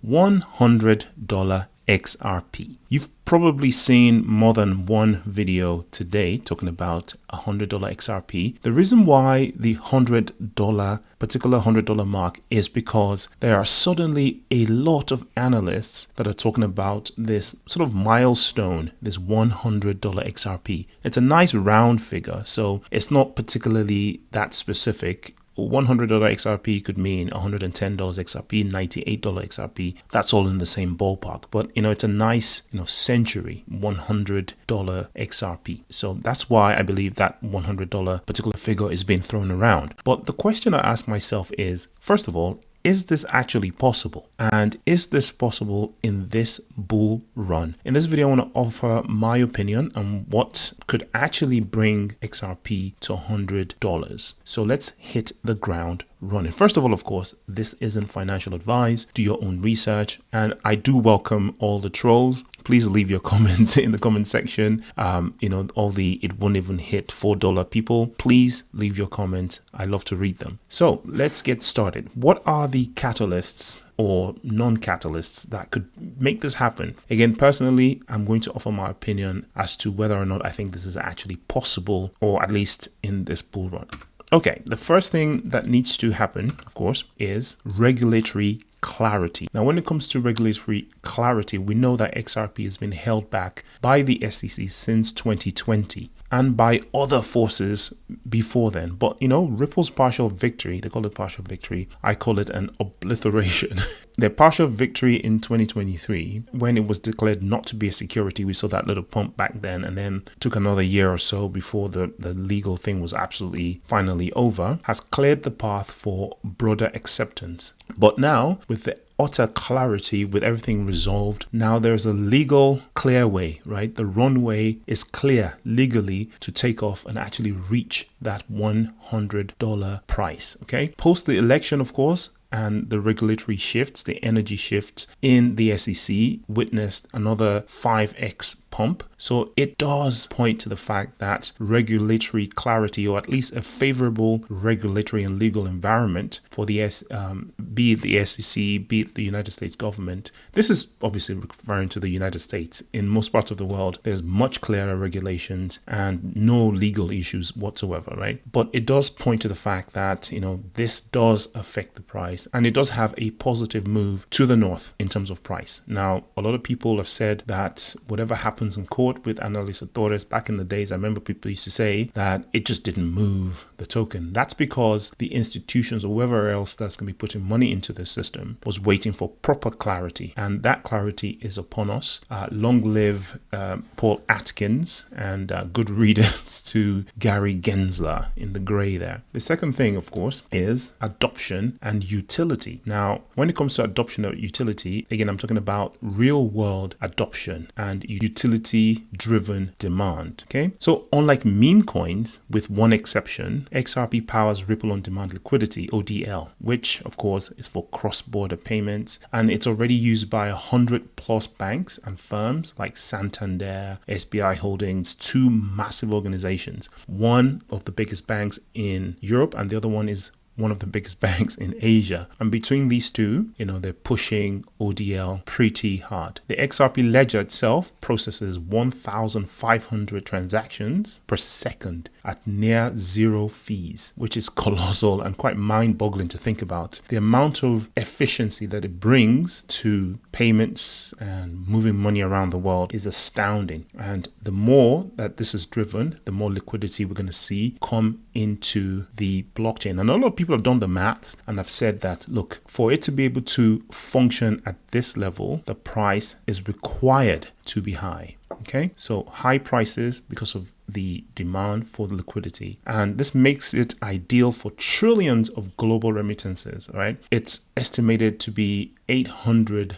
$100 XRP. You've probably seen more than one video today talking about $100 XRP. The reason why the particular $100 mark is because there are suddenly a lot of analysts that are talking about this sort of milestone, this $100 XRP. It's a nice round figure, so it's not particularly that specific. $100 XRP could mean $110 XRP, $98 XRP. That's all in the same ballpark. But, it's a nice, century $100 XRP. So that's why I believe that $100 particular figure is being thrown around. But the question I ask myself is, first of all, is this actually possible? And is this possible in this bull run? In this video, I want to offer my opinion on what could actually bring XRP to $100. So let's hit the ground running. First of all, of course, this isn't financial advice. Do your own research. And I do welcome all the trolls. Please leave your comments in the comment section. All the it won't even hit $4 people. Please leave your comments. I love to read them. So let's get started. What are the catalysts or non-catalysts that could make this happen? Again, personally, I'm going to offer my opinion as to whether or not I think this is actually possible, or at least in this bull run. Okay, the first thing that needs to happen, of course, is regulatory clarity. Now, when it comes to regulatory clarity, we know that XRP has been held back by the SEC since 2020 and by other forces before then. But, Ripple's partial victory, they call it partial victory. I call it an obliteration. Their partial victory in 2023, when it was declared not to be a security, we saw that little pump back then, and then took another year or so before the legal thing was absolutely finally over, has cleared the path for broader acceptance. But now, with the utter clarity, with everything resolved, now there's a legal clear way, right? The runway is clear legally to take off and actually reach that $100 price. Okay. Post the election, of course, and the regulatory shifts, the energy shifts in the SEC witnessed another 5x pump. So it does point to the fact that regulatory clarity, or at least a favorable regulatory and legal environment for the be it the SEC, be it the United States government. This is obviously referring to the United States. In most parts of the world, there's much clearer regulations and no legal issues whatsoever, right? But it does point to the fact that, this does affect the price, and it does have a positive move to the north in terms of price. Now, a lot of people have said that whatever happens in court with analysts authorities back in the days, I remember people used to say that it just didn't move the token. That's because the institutions or whoever else that's going to be putting money into the system was waiting for proper clarity, and that clarity is upon us. Long live Paul Atkins, and good riddance to Gary Gensler in the gray there. The second thing, of course, is adoption and utility. Now, when it comes to adoption or utility, again, I'm talking about real world adoption and utility driven demand. Okay, so unlike meme coins, with one exception, XRP powers Ripple on demand liquidity, ODL, which of course is for cross-border payments, and it's already used by 100+ banks and firms like Santander, SBI Holdings, two massive organizations, one of the biggest banks in Europe and the other one is one of the biggest banks in Asia. And between these two, they're pushing ODL pretty hard. The XRP ledger itself processes 1,500 transactions per second at near zero fees, which is colossal and quite mind-boggling to think about. The amount of efficiency that it brings to payments and moving money around the world is astounding. And the more that this is driven, the more liquidity we're going to see come into the blockchain. And a lot of people have done the maths and have said that, look, for it to be able to function at this level, the price is required to be high. Okay, so high prices because of the demand for the liquidity, and this makes it ideal for trillions of global remittances. Right, it's estimated to be 800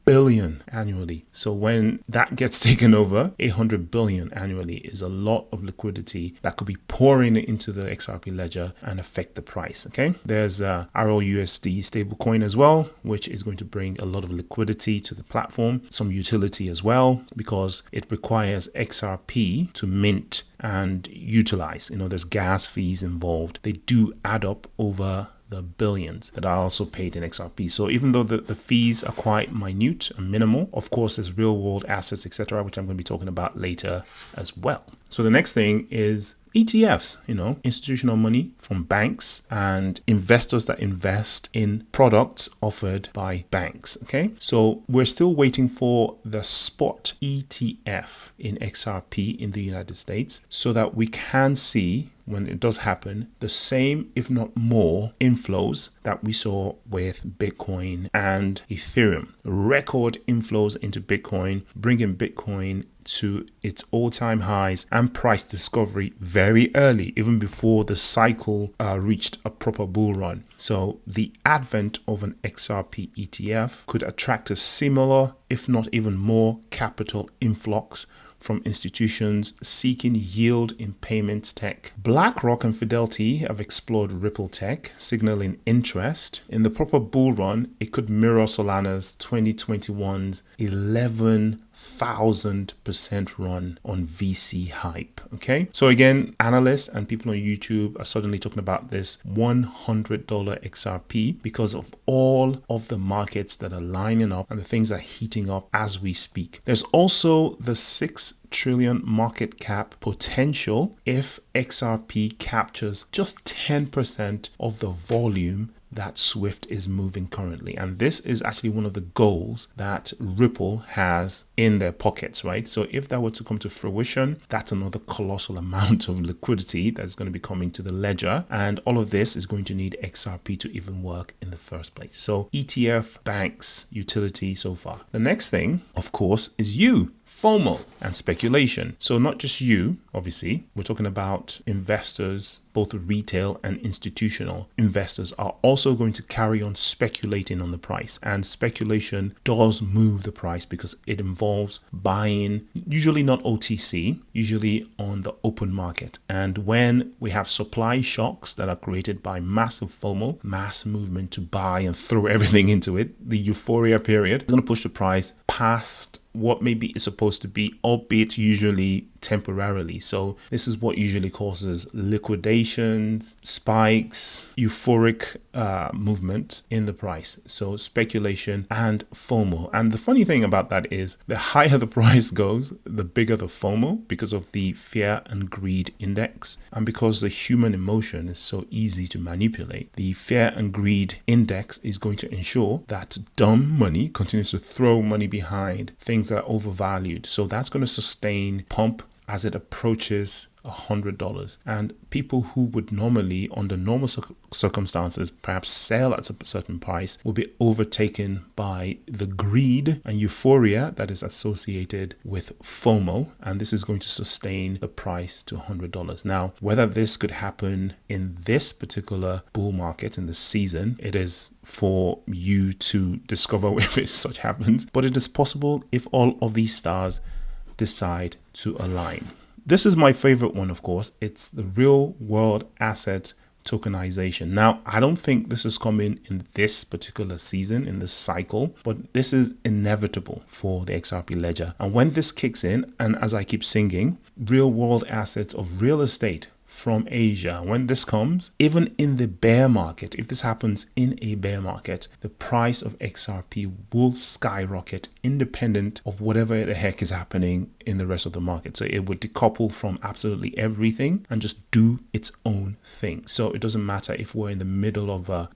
billion annually. So when that gets taken over, 800 billion annually is a lot of liquidity that could be pouring into the XRP ledger and affect the price. Okay, there's RLUSD stablecoin as well, which is going to bring a lot of liquidity to the platform, some utility as well, because it requires XRP to mint and utilize. There's gas fees involved. They do add up over the billions that are also paid in XRP. So even though the fees are quite minute and minimal, of course, there's real world assets, etc., which I'm going to be talking about later as well. So the next thing is ETFs, institutional money from banks and investors that invest in products offered by banks. Okay, so we're still waiting for the spot ETF in XRP in the United States so that we can see, when it does happen, the same, if not more, inflows that we saw with Bitcoin and Ethereum. Record inflows into Bitcoin, bringing Bitcoin to its all-time highs and price discovery very early, even before the cycle reached a proper bull run. So the advent of an XRP ETF could attract a similar, if not even more, capital influx from institutions seeking yield in payments tech. BlackRock and Fidelity have explored Ripple Tech, signaling interest. In the proper bull run, it could mirror Solana's 2021's 11,000% run on VC hype. Okay, so again, analysts and people on YouTube are suddenly talking about this $100 XRP because of all of the markets that are lining up and the things that are heating up as we speak. There's also the $6 trillion market cap potential if XRP captures just 10% of the volume that Swift is moving currently. And this is actually one of the goals that Ripple has in their pockets, right? So if that were to come to fruition, that's another colossal amount of liquidity that's going to be coming to the ledger. And all of this is going to need XRP to even work in the first place. So ETF, banks, utility so far. The next thing, of course, is FOMO and speculation. So not just you, obviously, we're talking about investors, both retail and institutional investors are also going to carry on speculating on the price. And speculation does move the price because it involves buying, usually not OTC, usually on the open market. And when we have supply shocks that are created by massive FOMO, mass movement to buy and throw everything into it, the euphoria period is going to push the price past what maybe is supposed to be, albeit usually temporarily. So this is what usually causes liquidations, spikes, euphoric movement in the price. So speculation and FOMO. And the funny thing about that is the higher the price goes, the bigger the FOMO because of the fear and greed index. And because the human emotion is so easy to manipulate, the fear and greed index is going to ensure that dumb money continues to throw money behind things that are overvalued. So that's going to sustain pump as it approaches $100. And people who would normally, under normal circumstances, perhaps sell at a certain price will be overtaken by the greed and euphoria that is associated with FOMO. And this is going to sustain the price to $100. Now, whether this could happen in this particular bull market in the season, it is for you to discover if such happens. But it is possible if all of these stars decide to align. This is my favorite one, of course. It's the real world asset tokenization. Now, I don't think this is coming in this particular season, in this cycle, but this is inevitable for the XRP ledger. And when this kicks in, and as I keep singing, real world assets of real estate from Asia, when this comes, even in the bear market, if this happens in a bear market, the price of XRP will skyrocket independent of whatever the heck is happening in the rest of the market. So it would decouple from absolutely everything and just do its own thing. So it doesn't matter if we're in the middle of a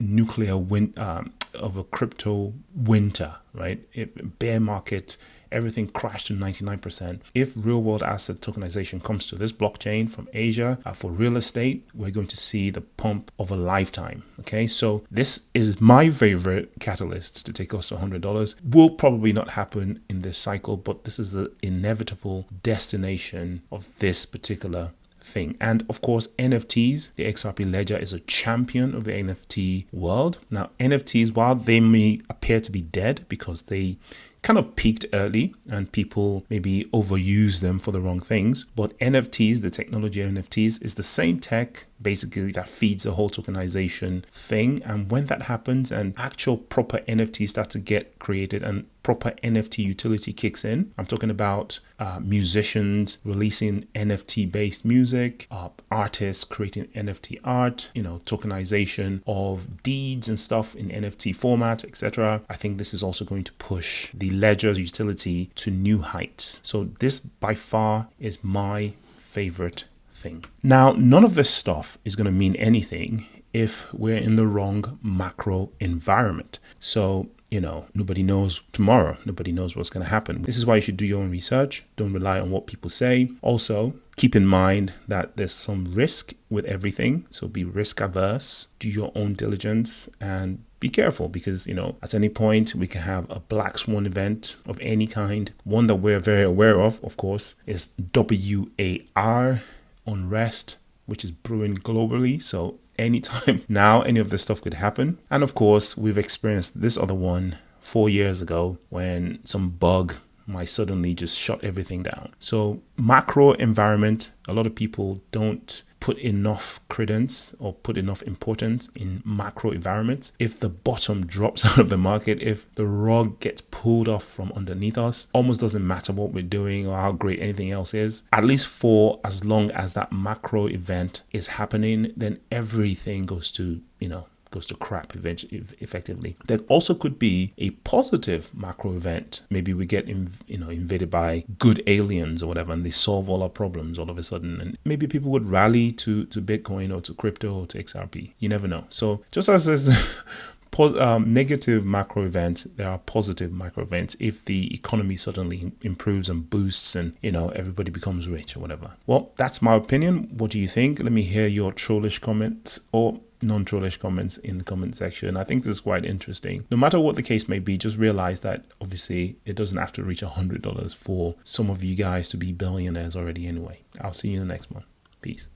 of a crypto winter, right? If bear market, everything crashed to 99%. If real world asset tokenization comes to this blockchain from Asia for real estate, we're going to see the pump of a lifetime. Okay, so this is my favorite catalyst to take us to $100. Will probably not happen in this cycle, but this is the inevitable destination of this particular thing. And of course, NFTs, the XRP ledger is a champion of the NFT world. Now, NFTs, while they may appear to be dead because they kind of peaked early and people maybe overuse them for the wrong things, but NFTs, the technology of NFTs, is the same tech basically that feeds the whole tokenization thing. And when that happens and actual proper NFTs start to get created and proper NFT utility kicks in. I'm talking about musicians releasing NFT based music, artists creating NFT art, tokenization of deeds and stuff in NFT format, etc. I think this is also going to push the ledger's utility to new heights. So this by far is my favorite thing. Now, none of this stuff is going to mean anything if we're in the wrong macro environment. So, nobody knows tomorrow. Nobody knows what's going to happen. This is why you should do your own research. Don't rely on what people say. Also, keep in mind that there's some risk with everything. So be risk averse, do your own diligence, and be careful because, at any point we can have a black swan event of any kind. One that we're very aware of course, is WAR, unrest, which is brewing globally. So anytime now, any of this stuff could happen. And of course, we've experienced this other one 4 years ago when some bug might suddenly just shut everything down. So macro environment, a lot of people don't put enough credence or put enough importance in macro environments. If the bottom drops out of the market, if the rug gets pulled off from underneath us, almost doesn't matter what we're doing or how great anything else is. At least for as long as that macro event is happening, then everything goes to crap eventually, effectively. There also could be a positive macro event. Maybe we get invaded by good aliens or whatever, and they solve all our problems all of a sudden. And maybe people would rally to Bitcoin or to crypto or to XRP. You never know. So just as there's negative macro events, there are positive macro events if the economy suddenly improves and boosts and everybody becomes rich or whatever. Well, that's my opinion. What do you think? Let me hear your trollish comments or non-trollish comments in the comment section. I think this is quite interesting. No matter what the case may be, just realize that obviously it doesn't have to reach $100 for some of you guys to be billionaires already anyway. I'll see you in the next one. Peace.